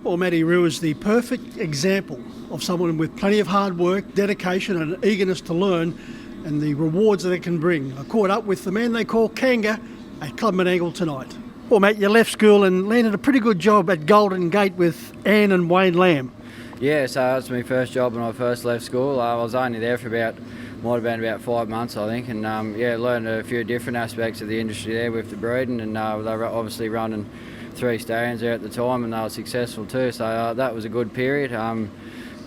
Well, Matty Rue is the perfect example of someone with plenty of hard work, dedication and eagerness to learn, and the rewards that it can bring. I caught up with the man they call Kanga at Club Menangle tonight. Well, Matt, you left school and landed a pretty good job at Golden Gate with Anne and Wayne Lamb. Yeah, so that was my first job when I first left school. I was only there for might have been about 5 months, I think, and learned a few different aspects of the industry there with the breeding, and they were obviously running 3 stallions there at the time, and they were successful too, so that was a good period.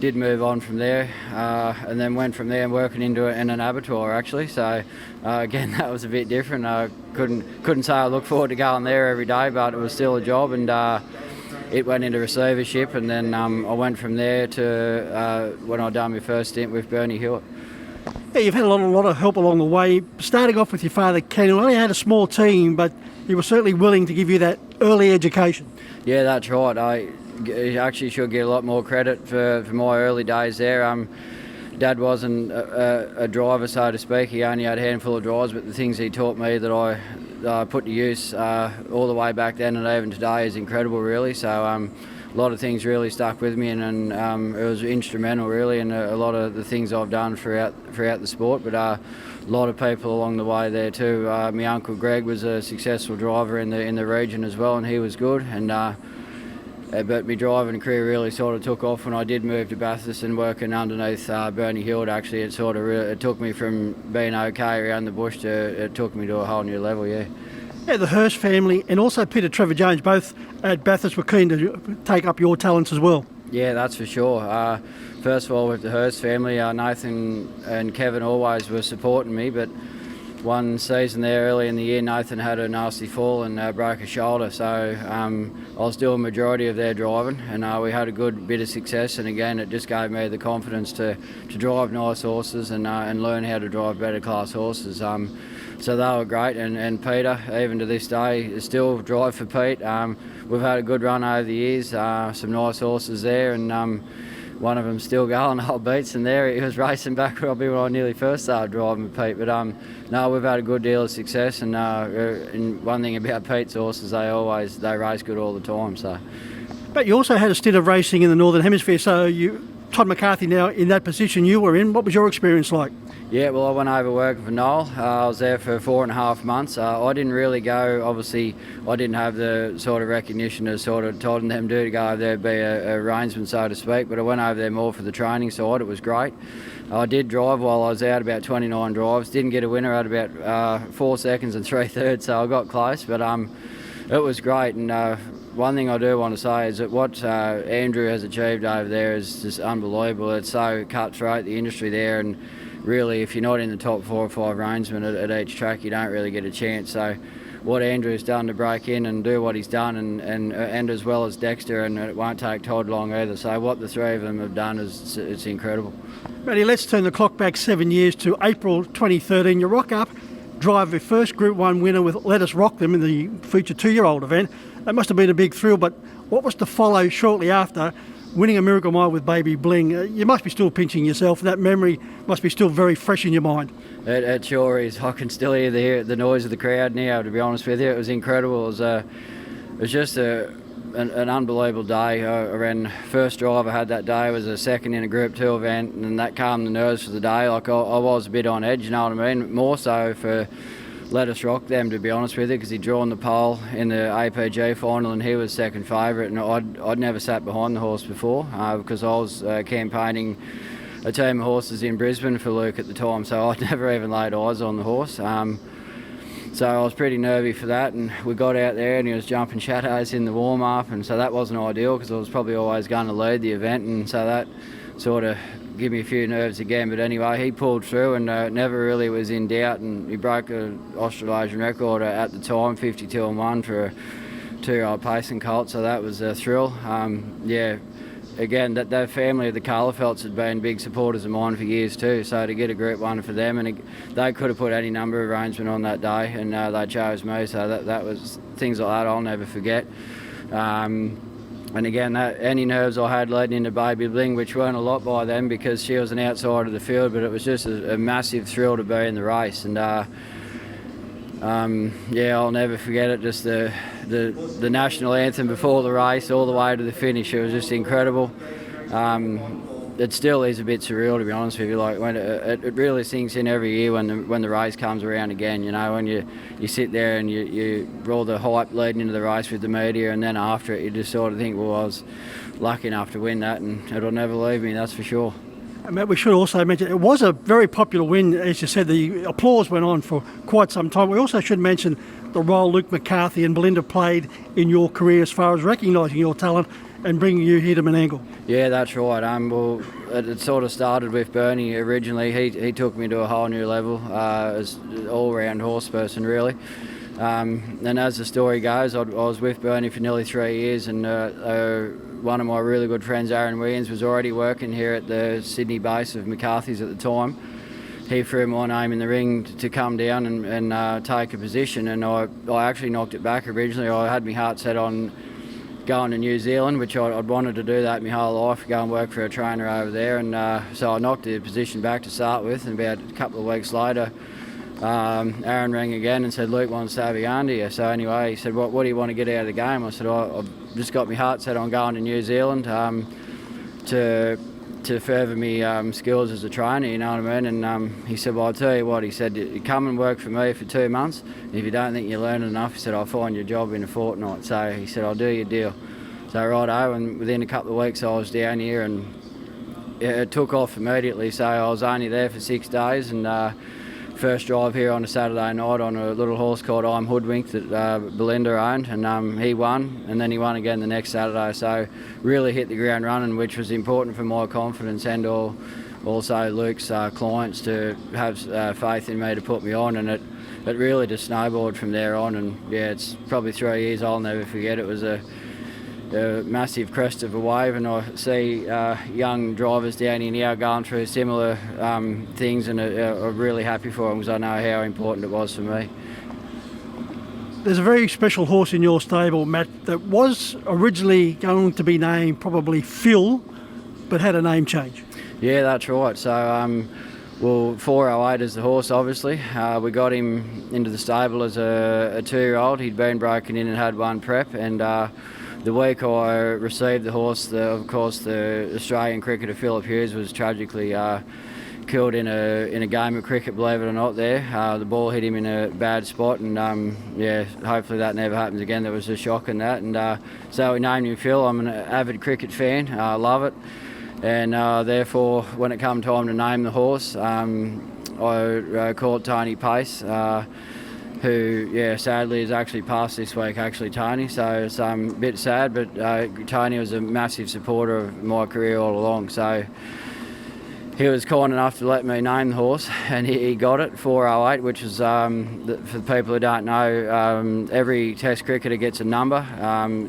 Did move on from there, and then went from there and working in an abattoir actually. So again, that was a bit different. I couldn't say I look forward to going there every day, but it was still a job, and it went into receivership, and then I went from there to when I done my first stint with Bernie Hewitt. Yeah, you've had a lot of help along the way. Starting off with your father, Ken, who only had a small team, but he was certainly willing to give you that early education. Yeah, that's right. I actually should get a lot more credit for my early days there. Dad wasn't a driver, so to speak. He only had a handful of drives, but the things he taught me that I put to use all the way back then and even today is incredible, really. So a lot of things really stuck with me, and it was instrumental, really, in a lot of the things I've done throughout the sport. But a lot of people along the way there too. My uncle Greg was a successful driver in the region as well, and he was good. But my driving career really sort of took off when I did move to Bathurst and working underneath Bernie Hewitt. Actually, it took me from being okay around the bush to it took me to a whole new level. Yeah. Yeah, the Hurst family and also Peter Trevor Jones, both at Bathurst, were keen to take up your talents as well. Yeah, that's for sure. First of all, with the Hurst family, Nathan and Kevin always were supporting me, but one season there early in the year, Nathan had a nasty fall and broke a shoulder, so I was doing a majority of their driving, and we had a good bit of success, and again it just gave me the confidence to drive nice horses and learn how to drive better class horses. So they were great, and Peter, even to this day, still drive for Pete. We've had a good run over the years, some nice horses there, and one of them's still going, old Beats, and there he was racing back probably when I nearly first started driving with Pete. But no, we've had a good deal of success, and one thing about Pete's horses, they race good all the time. So. But you also had a stint of racing in the Northern Hemisphere, so Todd McCarthy now in that position you were in. What was your experience like? Yeah, well, I went over working for Noel. I was there for 4.5 months. I didn't really go, obviously, I didn't have the sort of recognition as sort of Todd and them do to go over there, be a reinsman, so to speak, but I went over there more for the training side. It was great. I did drive while I was out, about 29 drives. Didn't get a winner at about 4 seconds and 3/3, so I got close, but it was great. And one thing I do want to say is that what Andrew has achieved over there is just unbelievable. It's so cutthroat, the industry there, and really, if you're not in the top 4 or 5 reinsmen at each track, you don't really get a chance. So what Andrew's done to break in and do what he's done, and as well as Dexter, and it won't take Todd long either. So what the 3 of them have done it's incredible. Matty, let's turn the clock back 7 years to April 2013. You rock up, drive your first Group 1 winner with Let Us Rock Them in the feature 2-year-old event. That must have been a big thrill, but what was to follow shortly after? Winning a Miracle Mile with Baby Bling. You must be still pinching yourself. That memory must be still very fresh in your mind. It sure is. I can still hear the noise of the crowd now, to be honest with you. It was incredible. It was just an unbelievable day. I ran first drive I had that day was a second in a Group 2 event, and that calmed the nerves for the day. Like I was a bit on edge, you know what I mean? More so for Let Us Rock Them, to be honest with you, because he'd drawn the pole in the APG final and he was second favourite, and I'd never sat behind the horse before because I was campaigning a team of horses in Brisbane for Luke at the time, so I'd never even laid eyes on the horse. So I was pretty nervy for that, and we got out there and he was jumping shadows in the warm-up, and so that wasn't ideal because I was probably always going to lead the event, and so that sort of give me a few nerves again. But anyway, he pulled through and never really was in doubt, and he broke an Australasian record at the time, 52-1 for a 2-year-old pacing colt, so that was a thrill. Again, that family of the Carlafelts had been big supporters of mine for years too, so to get a Group 1 for them, and they could have put any number of reinsmen on that day, and they chose me, so that was things like that I'll never forget. And again, any nerves I had leading into Baby Bling, which weren't a lot by then because she was an outside of the field, but it was just a massive thrill to be in the race. And Yeah, I'll never forget it. Just the national anthem before the race, all the way to the finish. It was just incredible. It still is a bit surreal, to be honest with you. Like when it really sinks in every year when the race comes around again. You know, when you sit there and you all the hype leading into the race with the media, and then after it, you just sort of think, well, I was lucky enough to win that, and it'll never leave me. That's for sure. And Matt, we should also mention it was a very popular win. As you said, the applause went on for quite some time. We also should mention the role Luke McCarthy and Belinda played in your career as far as recognising your talent and bringing you here to Menangle. Yeah, that's right. Well, it sort of started with Bernie originally. He took me to a whole new level as an all-round horse person, really. And as the story goes, I was with Bernie for nearly 3 years, and one of my really good friends, Aaron Williams, was already working here at the Sydney base of McCarthy's at the time. He threw my name in the ring to come down and take a position, and I actually knocked it back originally. I had my heart set on going to New Zealand, which I'd wanted to do that my whole life, go and work for a trainer over there, and so I knocked the position back to start with, and about a couple of weeks later Aaron rang again and said, Luke wants to have you under you. So anyway, he said, what do you want to get out of the game? I said, I've just got my heart set on going to New Zealand to further me skills as a trainer, you know what I mean? And he said, well, I'll tell you what, he said, you come and work for me for 2 months. If you don't think you're learning enough, he said, I'll find you a job in a fortnight. So he said, I'll do your deal. So righto, and within a couple of weeks I was down here, and it took off immediately. So I was only there for 6 days, and first drive here on a Saturday night on a little horse called I'm Hoodwinked that Belinda owned, and he won, and then he won again the next Saturday. So really hit the ground running, which was important for my confidence and also Luke's clients to have faith in me to put me on, and it really just snowballed from there on. And yeah, it's probably 3 years I'll never forget. It was a massive crest of a wave, and I see young drivers down here now going through similar things, and I'm really happy for them because I know how important it was for me. There's a very special horse in your stable, Matt, that was originally going to be named probably Phil, but had a name change. Yeah, that's right. So, well, 408 is the horse, obviously. We got him into the stable as a 2-year-old. He'd been broken in and had one prep, and the week I received the horse, of course, the Australian cricketer Philip Hughes was tragically killed in a game of cricket, believe it or not. There, the ball hit him in a bad spot, and yeah, hopefully that never happens again. There was a shock in that, and so we named him Phil. I'm an avid cricket fan. I love it, and therefore, when it came time to name the horse, I called Tony Pace. Who, yeah, sadly has actually passed this week, Tony. So it's a bit sad, but Tony was a massive supporter of my career all along. So he was kind enough to let me name the horse, and he got it, 408, which is, for the people who don't know, every Test cricketer gets a number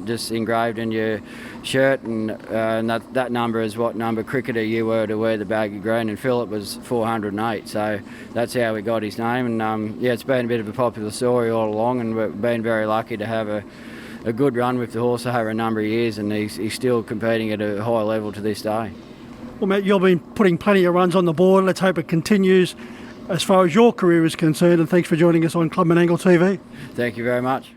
just engraved in your shirt, and that number is what number cricketer you were to wear the baggy green, and Philip was 408, so that's how we got his name. And yeah, it's been a bit of a popular story all along, and we've been very lucky to have a good run with the horse over a number of years, and he's still competing at a high level to this day. Well, Matt, you've been putting plenty of runs on the board. Let's hope it continues as far as your career is concerned, and thanks for joining us on Club Menangle TV. Thank you very much.